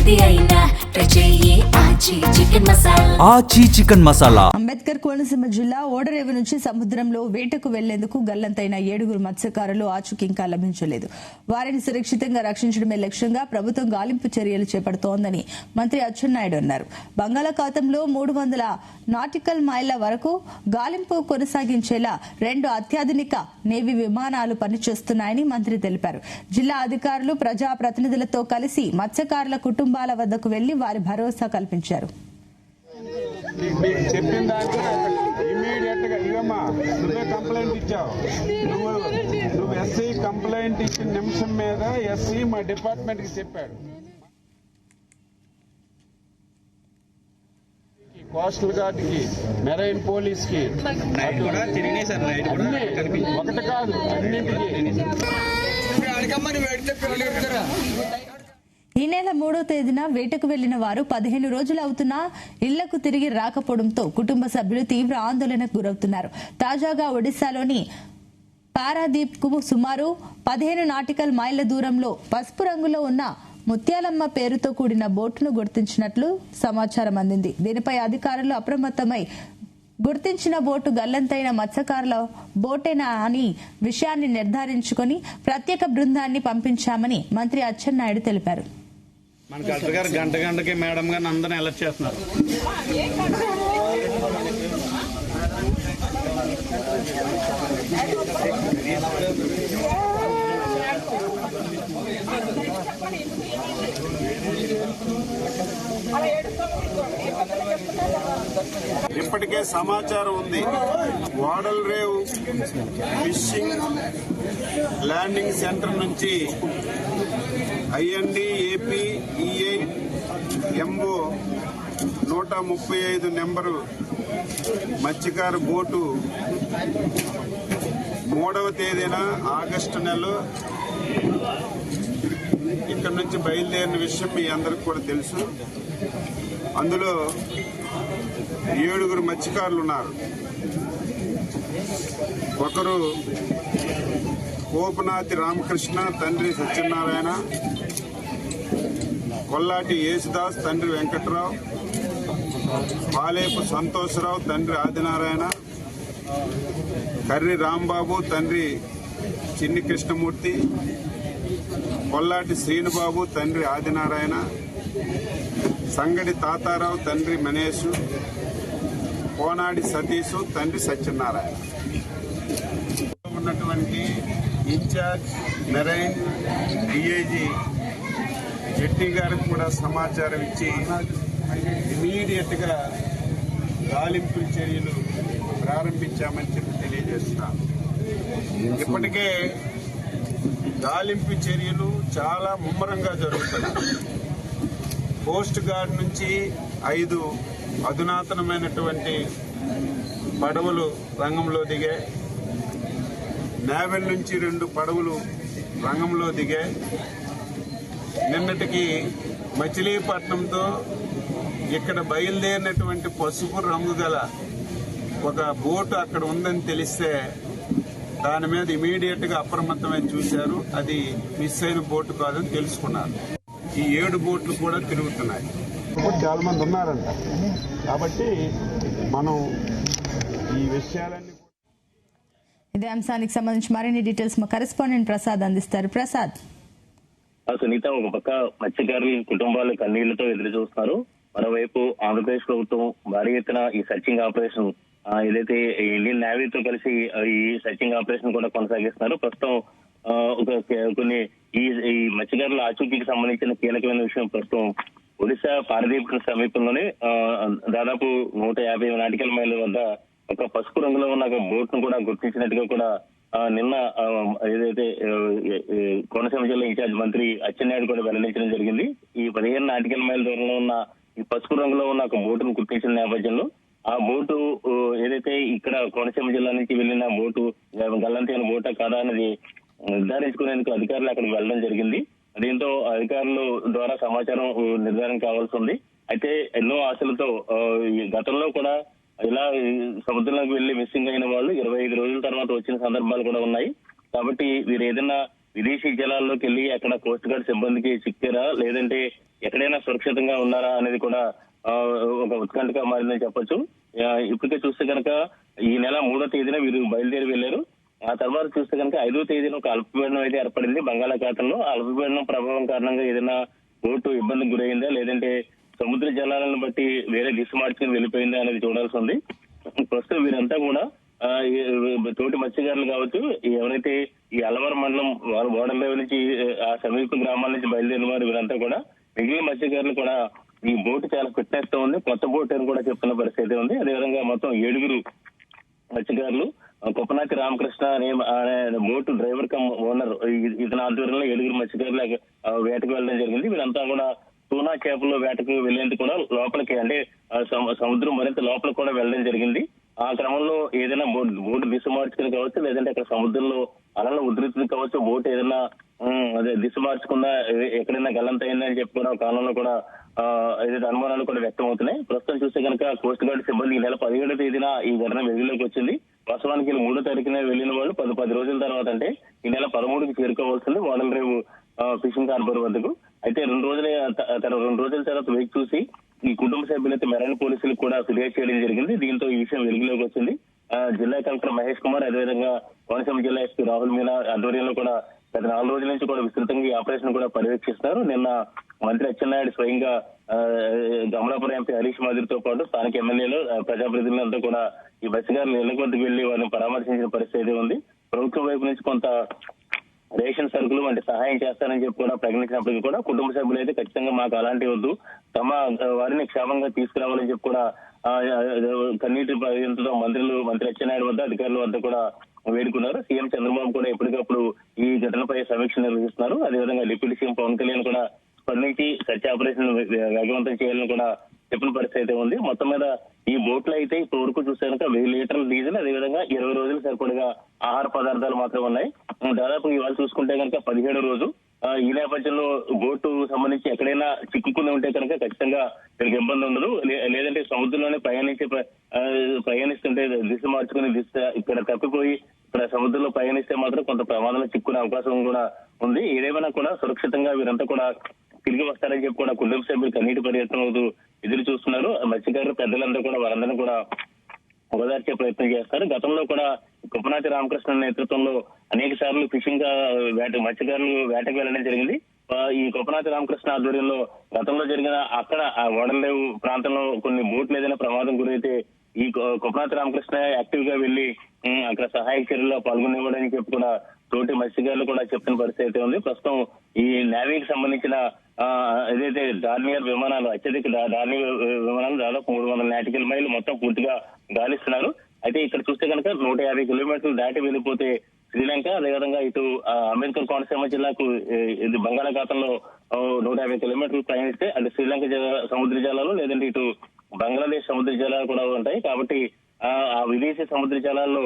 ఏది అయినా రుచి ఆచి చికెన్ మసాలా. అంబేద్కర్ కోనసీమ జిల్లా ఓడరేవు నుంచి సముద్రంలో వేటకు వెళ్లేందుకు గల్లంతైన 7 మత్స్యకారులు ఆచూకీ ఇంకా లభించలేదు. వారిని సురక్షితంగా రక్షించడమే లక్ష్యంగా ప్రభుత్వం గాలింపు చర్యలు చేపడుతోందని మంత్రి అచ్చెన్నాయుడు అన్నారు. బంగాళాఖాతంలో 300 నాటికల్ మైళ్ల వరకు గాలింపు కొనసాగించేలా 2 అత్యాధునిక నేవీ విమానాలు పనిచేస్తున్నాయని మంత్రి తెలిపారు. జిల్లా అధికారులు ప్రజాప్రతినిధులతో కలిసి మత్స్యకారుల కుటుంబాల వద్దకు వెళ్లి వారి భరోసా కల్పించారు. చెప్పిన దానికి ఇమీడియట్ గా ఇవమ్మా నువ్వే కంప్లైంట్ ఇచ్చావు. నువ్వు ఎస్సీ కంప్లైంట్ ఇచ్చిన నిమిషం మీద ఎస్సీ మా డిపార్ట్మెంట్ కి చెప్పాడు. కోస్టల్ గార్డ్ కి, మెరైన్ పోలీస్ కి ఒకటి కాదు అన్నింటికి. ఈ నెల 3వ తేదీన వేటకు వెళ్లిన వారు 15 రోజులు అవుతున్నా ఇళ్లకు తిరిగి రాకపోవడంతో కుటుంబ సభ్యులు తీవ్ర ఆందోళనకు గురవుతున్నారు. తాజాగా ఒడిశాలోని పారాదీప్ కు సుమారు 15 నాటికల్ మైళ్ల దూరంలో పసుపు రంగులో ఉన్న ముత్యాలమ్మ పేరుతో కూడిన బోటును గుర్తించినట్లు సమాచారం అందింది. దీనిపై అధికారులు అప్రమత్తమై గుర్తించిన బోటు గల్లంతైన మత్స్యకారుల బోటేనా అని విషయాన్ని నిర్ధారించుకుని ప్రత్యేక బృందాన్ని పంపించామని మంత్రి అచ్చెన్నాయుడు తెలిపారు. మన కలెక్టర్ గారు గంటకి మేడం గారిని అందరినీ అలర్ట్ చేస్తున్నారు. ఇప్పటికే సమాచారం ఉంది. వాడల్ రేవ్ ఫిషింగ్ ల్యాండింగ్ సెంటర్ నుంచి IND AP EI MO 135 number మత్స్యకార బోటు 3వ తేదీన ఆగస్టు నెలలో ఇక్కడ నుంచి బయలుదేరిన విషయం మీ అందరికి కూడా తెలుసు. అందులో 7 మత్స్యకారులు ఉన్నారు. ఒకరు కోపనాతి రామకృష్ణ, తండ్రి సత్యనారాయణ, కొల్లాటి యేసుదాస్, తండ్రి వెంకట్రావు, పాలేపు సంతోషరావు, తండ్రి ఆదినారాయణ, కర్రి రాంబాబు, తండ్రి చిన్ని కృష్ణమూర్తి, కొల్లాటి శ్రీనుబాబు, తండ్రి ఆదినారాయణ, సంగడి తాతారావు, తండ్రి మనేషు, కోనాడి సతీషు, తండ్రి సత్యనారాయణ. ఉన్నటువంటి ఇన్ఛార్జ్ మెరైన్ డిఐజీ జెట్టి గారికి కూడా సమాచారం ఇచ్చి ఇమీడియట్ గా గాలింపు చర్యలు ప్రారంభించామని చెప్పి తెలియజేస్తున్నాం. ఇప్పటికే గాలింపు చర్యలు చాలా ముమ్మరంగా జరుగుతున్నాయి. కోస్ట్ గార్డ్ నుంచి 5 అధునాతనమైనటువంటి పడవలు రంగంలో దిగాయి. నేవల్ నుంచి 2 పడవలు రంగంలో దిగాయి. నిన్నటికి మచిలీపట్నంతో ఇక్కడ బయలుదేరినటువంటి పసుపు రంగు గల ఒక బోటు అక్కడ ఉందని తెలిస్తే దాని మీద ఇమీడియట్ గా అప్రమత్తమై చూశారు. అది మిస్ అయిన బోటు కాదని తెలుసుకున్నారు. ఈ 7 బోట్లు కూడా తిరుగుతున్నాయి. చాలా మంది ఉన్నారంట. కాబట్టి మనం ఈ విషయాలన్నీ ఇదే అంశానికి సంబంధించి మరిన్ని డీటెయిల్స్ మా కరెస్పాండెంట్ ప్రసాద్ అందిస్తారు. ప్రసాద్. సునీత, ఒక పక్క మత్స్యకారుల కుటుంబాలు కన్నీళ్లతో ఎదురు చూస్తున్నారు. మరోవైపు ఆంధ్రప్రదేశ్ ప్రభుత్వం భారీ ఎత్తున ఈ సర్చింగ్ ఆపరేషన్ ఏదైతే ఇండియన్ నేవీతో కలిసి ఈ సర్చింగ్ ఆపరేషన్ కూడా కొనసాగిస్తున్నారు. ప్రస్తుతం కొన్ని ఈ మత్స్యకారుల ఆచూకీకి సంబంధించిన కీలకమైన విషయం ప్రస్తుతం ఒడిశా పారదీప్ సమీపంలోనే దాదాపు 150 నాటికల్ మైళ్ళ వద్ద ఒక పసుపు రంగులో ఉన్న ఒక బోట్ ను కూడా గుర్తించినట్టుగా కూడా నిన్న ఏదైతే కోనసీమ జిల్లా ఇన్ఛార్జ్ మంత్రి అచ్చెన్నాయుడు కూడా వెల్లడించడం జరిగింది. ఈ 15 నాటికల్ మైల్ దూరంలో ఉన్న ఈ పసుపు రంగులో ఉన్న ఒక బోటును గుర్తించిన నేపథ్యంలో ఆ బోటు ఏదైతే ఇక్కడ కోనసీమ జిల్లా నుంచి వెళ్లిన బోటు గల్లంతైన బోటా కాదా అనేది నిర్ధారించుకునేందుకు అధికారులు అక్కడికి వెళ్లడం జరిగింది. దీంతో అధికారుల ద్వారా సమాచారం నిర్ధారణ కావాల్సి ఉంది. అయితే ఎన్నో ఆశలతో గతంలో కూడా ఇలా సముద్రంలోకి వెళ్లి మిస్సింగ్ అయిన వాళ్ళు 25 రోజుల తర్వాత వచ్చిన సందర్భాలు కూడా ఉన్నాయి. కాబట్టి వీరు ఏదైనా విదేశీ జలాల్లోకి వెళ్లి అక్కడ కోస్ట్ గార్డ్ సిబ్బందికి చిక్కారా, లేదంటే ఎక్కడైనా సురక్షితంగా ఉన్నారా అనేది కూడా ఒక ఉత్కంఠగా మారిందని చెప్పొచ్చు. ఇప్పటికే చూస్తే కనుక ఈ నెల 3వ తేదీన వీరు బయలుదేరి వెళ్లారు. ఆ తర్వాత చూస్తే కనుక 5వ తేదీన ఒక అల్పపీడనం అయితే ఏర్పడింది బంగాళాఖాతంలో. ఆ అల్పపీడనం ప్రభావం కారణంగా ఏదైనా బోటు ఇబ్బందికి గురైందా, లేదంటే సముద్ర జలాలను బట్టి వేరే దిశ మార్చుకుని వెళ్ళిపోయిందా అనేది చూడాల్సి ఉంది. ప్రస్తుతం వీరంతా కూడా తోటి మత్స్యకారులు కావచ్చు, ఎవరైతే ఈ అల్లవరం మండలం ఓడల నుంచి ఆ సమీప గ్రామాల నుంచి బయలుదేరిన వారు వీరంతా కూడా మిగిలిన మత్స్యకారులు కూడా ఈ బోటు చాలా ఫిట్నెస్ తో ఉంది, కొత్త బోట్ అని కూడా చెప్తున్న పరిస్థితి ఉంది. అదేవిధంగా మొత్తం 7 మత్స్యకారులు కొప్పనాతి రామకృష్ణ అనే బోటు డ్రైవర్ కమ్ ఓనర్ ఇతని ఆధ్వర్యంలో 7 మత్స్యకారులు వేటకు వెళ్ళడం జరిగింది. వీరంతా కూడా టూనా చేపల్లో వేటకు వెళ్లేందుకు కూడా లోపలికి, అంటే సముద్రం మరింత లోపలికి కూడా వెళ్ళడం జరిగింది. ఆ క్రమంలో ఏదైనా బోటు దిశ మార్చుకుని కావచ్చు, లేదంటే అక్కడ సముద్రంలో అలల ఉధృతి కావచ్చు, బోటు ఏదైనా దిశ మార్చుకున్నా ఎక్కడైనా గల్లంత అయిందని చెప్పి కూడా కాలంలో కూడా ఏదైతే అనుమానాలు కూడా వ్యక్తం అవుతున్నాయి. ప్రస్తుతం చూస్తే కనుక కోస్ట్ గార్డ్ సిబ్బంది ఈ నెల 17వ తేదీన ఈ ఘటన వెలుగులోకి వచ్చింది. వాస్తవానికి 3వ తారీఖున వెళ్ళిన వాళ్ళు 10 రోజుల తర్వాత, అంటే ఈ నెల 13కి చేరుకోవాల్సింది మోడల్ రేవు ఫిషింగ్ హార్బర్ వద్దకు. అయితే 2 రోజుల తర్వాత వెయిట్ చూసి ఈ కుటుంబ సభ్యులైతే మెరైన్ పోలీసులకు కూడా ఫిర్యాదు చేయడం జరిగింది. దీంతో ఈ విషయం వెలుగులోకి వచ్చింది. జిల్లా కలెక్టర్ మహేష్ కుమార్, అదేవిధంగా కోనసీమ జిల్లా ఎస్పీ రాహుల్ మీనా ఆధ్వర్యంలో కూడా గత 4 రోజుల నుంచి కూడా విస్తృతంగా ఈ ఆపరేషన్ కూడా పర్యవేక్షిస్తున్నారు. నిన్న మంత్రి అచ్చెన్నాయుడు స్వయంగా అమలాపురం ఎంపీ హరీష్ మాదిరితో పాటు స్థానిక ఎమ్మెల్యేలు, ప్రజాప్రతినిధులంతా కూడా ఈ మత్స్యకారులు ఇళ్ల వద్దకు వెళ్లి వారిని పరామర్శించిన పరిస్థితి ఉంది. ప్రభుత్వం వైపు నుంచి కొంత రేషన్ సరుకులు వంటి సహాయం చేస్తారని చెప్పి కూడా ప్రకటించినప్పటికీ కూడా కుటుంబ సభ్యులు అయితే ఖచ్చితంగా మాకు అలాంటి వద్దు, తమ వారిని క్షేమంగా తీసుకురావాలని చెప్పి కూడా కన్నీటి పర్యంతో మంత్రి అచ్చెన్నాయుడు వద్ద అధికారుల వద్ద కూడా వేడుకున్నారు. సీఎం చంద్రబాబు కూడా ఎప్పటికప్పుడు ఈ ఘటనపై సమీక్ష నిర్వహిస్తున్నారు. అదేవిధంగా డిప్యూటీ సీఎం పవన్ కళ్యాణ్ కూడా స్పందించి సర్చ్ ఆపరేషన్ వేగవంతం చేయాలని కూడా చెప్పిన పరిస్థితి ఉంది. మొత్తం మీద ఈ బోట్లు అయితే ఇప్పటి వరకు చూస్తే కనుక 1000 లీటర్ల డీజిల్, అదేవిధంగా 20 రోజులు సరిపడగా ఆహార పదార్థాలు మాత్రమే ఉన్నాయి. దాదాపు ఇవాళ చూసుకుంటే కనుక 17వ రోజు. ఈ నేపథ్యంలో బోటు సంబంధించి ఎక్కడైనా చిక్కుకుని ఉంటే కనుక ఖచ్చితంగా వీళ్ళకి ఇబ్బంది ఉండదు. లేదంటే సముద్రంలోనే ప్రయాణిస్తుంటే దిశ మార్చుకుని ఇక్కడ తప్పిపోయి ఇక్కడ సముద్రంలో ప్రయాణిస్తే మాత్రం కొంత ప్రమాదంలో చిక్కునే అవకాశం కూడా ఉంది. ఏదేమైనా కూడా సురక్షితంగా వీరంతా కూడా తిరిగి వస్తారని చెప్పి కూడా కుటుంబ సభ్యులు కన్నీటి పర్యటన ఎదురు చూస్తున్నారు. మత్స్యకారులు పెద్దలందరూ కూడా వారందరూ కూడా ఓదార్చే ప్రయత్నం చేస్తారు. గతంలో కూడా కొప్పనాతి రామకృష్ణ నేతృత్వంలో అనేక సార్లు ఫిషింగ్ మత్స్యకారులు వేటకు వెళ్ళడం జరిగింది. ఈ కొప్పనాతి రామకృష్ణ ఆధ్వర్యంలో గతంలో జరిగిన అక్కడ ఆ ఓడలేవు ప్రాంతంలో కొన్ని బోట్లు ఏదైనా ప్రమాదం గురైతే ఈ కొప్పనాతి రామకృష్ణ యాక్టివ్ గా వెళ్లి అక్కడ సహాయక చర్యల్లో పాల్గొనివ్వడానికి చెప్పి కూడా తోటి మత్స్యకారులు కూడా చెప్పిన పరిస్థితి ఉంది. ప్రస్తుతం ఈ నేవీకి సంబంధించిన ఏదైతే డార్నియర్ విమానాలు, అత్యధిక డార్నియర్ విమానాలు దాదాపు 300 నాటికల్ మైలు మొత్తం పూర్తిగా గాలిస్తున్నారు. అయితే ఇక్కడ చూస్తే కనుక 150 కిలోమీటర్లు దాటి వెళ్ళిపోతే శ్రీలంక, అదేవిధంగా ఇటు అంబేద్కర్ కోనసీమ జిల్లాకు ఇది బంగాళాఖాతంలో 150 కిలోమీటర్లు ప్రయాణిస్తే అటు శ్రీలంక సముద్ర జలాలు, లేదంటే ఇటు బంగ్లాదేశ్ సముద్ర జలాలు కూడా ఉంటాయి. కాబట్టి ఆ విదేశీ సముద్ర జలాల్లో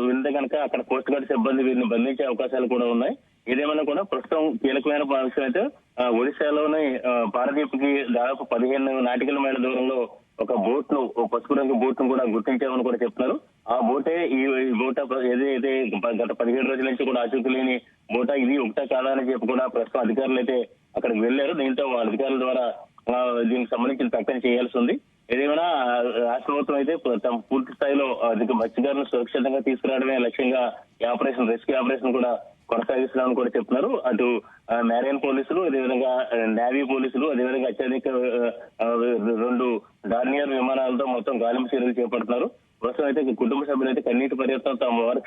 వెళ్తే కనుక అక్కడ కోస్ట్ గార్డ్ సిబ్బంది వీరిని బంధించే అవకాశాలు కూడా ఉన్నాయి. ఏదేమైనా కూడా ప్రస్తుతం కీలకమైన విషయం అయితే ఒడిశాలోని పారదీప్ కి దాదాపు 15 నాటికల మైళ్ళ దూరంలో ఒక బోట్ ను, పసుపు రంగు బోట్ ను కూడా గుర్తించామని కూడా చెప్తున్నారు. ఆ బోటే ఈ బోట్ ఏదైతే గత 17 రోజుల నుంచి కూడా ఆచూకీ లేని బోటా, ఇది ఒకటా కాదా అని చెప్పి కూడా ప్రస్తుతం అధికారులు అయితే అక్కడికి వెళ్లారు. దీంతో అధికారుల ద్వారా దీనికి సంబంధించిన ప్రకటన చేయాల్సి ఉంది. ఏదేమైనా రాష్ట్ర ప్రభుత్వం అయితే తమ పూర్తి స్థాయిలో మత్స్యకారులను సురక్షితంగా తీసుకురావడమే లక్ష్యంగా ఈ ఆపరేషన్, రెస్క్యూ ఆపరేషన్ కూడా కొనసాగిస్తున్నామని కూడా చెప్తున్నారు. అటు మెరైన్ పోలీసులు, అదేవిధంగా నేవీ పోలీసులు, అదేవిధంగా అత్యధిక 2 డార్నియర్ విమానాలతో మొత్తం గాలింపు చర్యలు చేపడుతున్నారు. ప్రస్తుతం అయితే కుటుంబ సభ్యులు అయితే కన్నీటి పర్యటన తమ వారు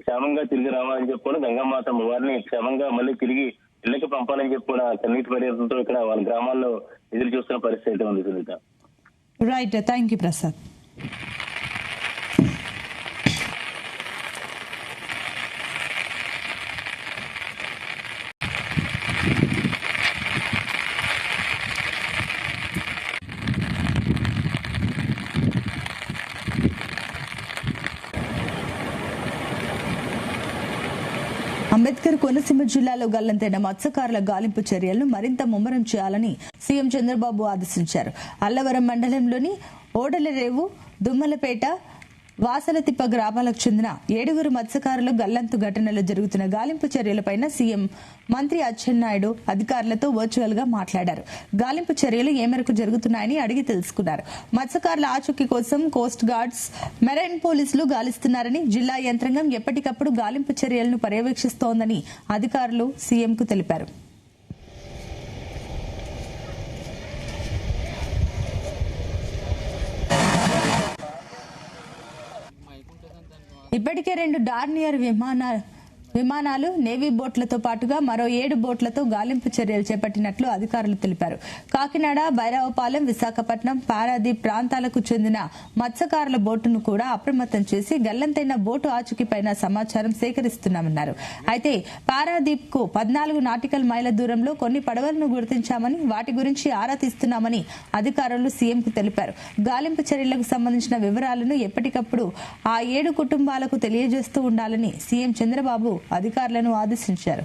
క్షేమంగా తిరిగి రావాలని చెప్పి కూడా గంగమ్మ తమ వారిని క్షేమంగా మళ్ళీ తిరిగి ఇళ్లకి పంపాలని చెప్పి కూడా కన్నీటి పర్యటనతో ఇక్కడ వాళ్ళ గ్రామాల్లో ఎదురు చూస్తున్న పరిస్థితి ఉంది. Sunitha, right, thank you Prasad. Ambedkar Konaseema జిల్లాలో గల్లంతైన మత్స్యకారుల గాలింపు చర్యలను మరింత ముమ్మరం చేయాలని సీఎం చంద్రబాబు ఆదేశించారు. అల్లవరం మండలంలోని ఓడలరేవు, దుమ్మలపేట, వాసలతిప్ప గ్రామాలకు చెందిన 7 మత్స్యకారులు గల్లంతు ఘటనలో జరుగుతున్న గాలింపు చర్యలపై సీఎం మంత్రి అచ్చెన్నాయుడు అధికారులతో వర్చువల్ గా మాట్లాడారు. గాలింపు చర్యలు ఏ మేరకు జరుగుతున్నాయని అడిగి తెలుసుకున్నారు. మత్స్యకారుల ఆచూకీ కోసం కోస్ట్ గార్డ్స్, మెరైన్ పోలీసులు గాలిస్తున్నారని, జిల్లా యంత్రాంగం ఎప్పటికప్పుడు గాలింపు చర్యలను పర్యవేక్షిస్తోందని అధికారులు సీఎంకు తెలిపారు. ఇప్పటికే 2 డార్నియర్ విమానాలు, నేవీ బోట్లతో పాటుగా మరో 7 బోట్లతో గాలింపు చర్యలు చేపట్టినట్లు అధికారులు తెలిపారు. కాకినాడ, భైరవపాలెం, విశాఖపట్నం, పారాదీప్ ప్రాంతాలకు చెందిన మత్స్యకారుల బోటును కూడా అప్రమత్తం చేసి గల్లంతైన బోటు ఆచూకీపైన సమాచారం సేకరిస్తున్నామన్నారు. అయితే పారాదీప్ కు 14 నాటికల్ మైళ్ల దూరంలో కొన్ని పడవలను గుర్తించామని, వాటి గురించి ఆరా తీస్తున్నామని అధికారులు సీఎంకు తెలిపారు. గాలింపు చర్యలకు సంబంధించిన వివరాలను ఎప్పటికప్పుడు ఆ 7 కుటుంబాలకు తెలియజేస్తూ ఉండాలని సీఎం చంద్రబాబు అధికారులను ఆదేశించారు.